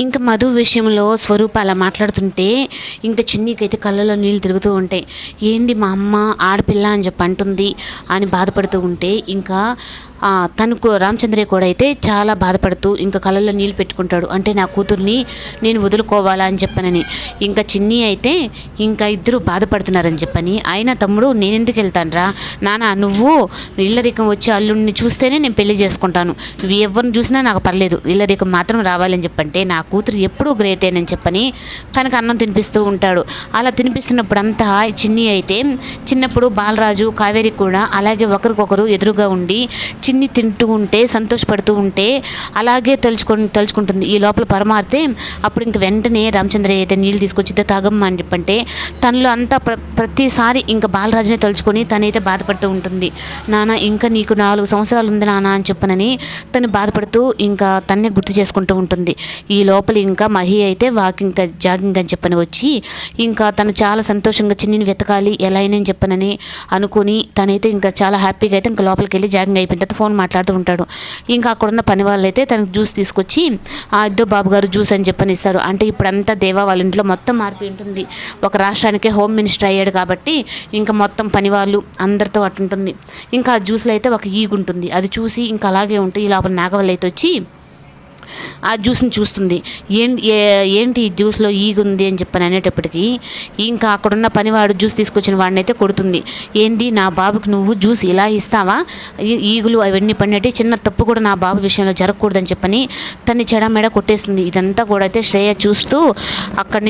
ఇంకా మధు విషయంలో స్వరూప అలా మాట్లాడుతుంటే ఇంకా చిన్నికైతే కళ్ళలో నీళ్ళు తిరుగుతూ ఉంటాయి. ఏంది మా అమ్మ ఆడపిల్ల అని చెప్పి అంటుంది అని బాధపడుతూ ఉంటే ఇంకా తనకు రామచంద్రయ్య కూడా అయితే చాలా బాధపడుతూ ఇంకా కళ్ళల్లో నీళ్ళు పెట్టుకుంటాడు. అంటే నా కూతుర్ని నేను వదులుకోవాలా అని చెప్పనని. ఇంకా చిన్ని అయితే ఇంకా ఇద్దరు బాధపడుతున్నారని చెప్పని, అయినా తమ్ముడు నేను ఎందుకు వెళ్తాను రా నాన్న, నువ్వు ఇల్లరికం వచ్చి అల్లుడిని చూస్తేనే నేను పెళ్లి చేసుకుంటాను, నువ్వు ఎవరిని చూసినా నాకు పర్లేదు, ఇల్లరికం మాత్రం రావాలని చెప్పంటే నా కూతురు ఎప్పుడూ గ్రేటేనని చెప్పని తనకు అన్నం తినిపిస్తూ ఉంటాడు. అలా తినిపిస్తున్నప్పుడు అంతా చిన్ని అయితే చిన్నప్పుడు బాలరాజు కావేరి కూడా అలాగే ఒకరికొకరు ఎదురుగా ఉండి చిన్ని తింటూ ఉంటే సంతోషపడుతూ ఉంటే అలాగే తలుచుకుంటుంది. ఈ లోపల పరమారితే అప్పుడు ఇంక వెంటనే రామచంద్రయ్య అయితే నీళ్ళు తీసుకొచ్చి తాగమ్మ అని చెప్పంటే తనలో అంతా ప్రతిసారి ఇంకా బాలరాజునే తలుచుకొని తనైతే బాధపడుతూ ఉంటుంది. నాన్న ఇంకా నీకు 4 సంవత్సరాలు ఉంది నాన్న అని చెప్పనని తను బాధపడుతూ ఇంకా తన్నే గుర్తు చేసుకుంటూ ఉంటుంది. ఈ లోపల ఇంకా మహి అయితే వాకింగ్ జాగింగ్ అని చెప్పని వచ్చి ఇంకా తను చాలా సంతోషంగా చిన్నిని వెతకాలి ఎలా అయినా చెప్పనని అనుకుని తనైతే ఇంకా చాలా హ్యాపీగా అయితే ఇంకా లోపలికి వెళ్ళి జాగింగ్ అయిపోయిన తర్వాత ఫోన్ మాట్లాడుతూ ఉంటాడు. ఇంకా అక్కడున్న పని వాళ్ళు అయితే తనకు జ్యూస్ తీసుకొచ్చి ఇద్దో బాబు గారు జ్యూస్ అని చెప్పని ఇస్తారు. అంటే ఇప్పుడంతా దేవా వాళ్ళ ఇంట్లో మొత్తం మారిపోయి ఉంటుంది. ఒక రాష్ట్రానికే హోమ్ మినిస్టర్ అయ్యాడు కాబట్టి ఇంకా మొత్తం పని వాళ్ళు అందరితో అట్టుంటుంది. ఇంకా ఆ జ్యూస్లో అయితే ఒక ఈగ ఉంటుంది. అది చూసి ఇంకా అలాగే ఉంటుంది. ఈ లోపల నాగవల్లి అయితే వచ్చి ఆ జ్యూస్ని చూస్తుంది. ఏంటి ఈ జ్యూస్లో ఈగ ఉంది అని చెప్పని అనేటప్పటికీ ఇంకా అక్కడున్న పనివాడు జ్యూస్ తీసుకొచ్చిన వాడిని అయితే కొడుతుంది. ఏంది నా బాబుకి నువ్వు జ్యూస్ ఇలా ఇస్తావా, ఈగులు అవన్నీ పడినట్టే చిన్న తప్పు కూడా నా బాబు విషయంలో జరగకూడదని చెప్పని తన్ని చెడమెడ కొట్టేస్తుంది. ఇదంతా కూడా అయితే శ్రేయ చూస్తూ అక్కడి నుంచి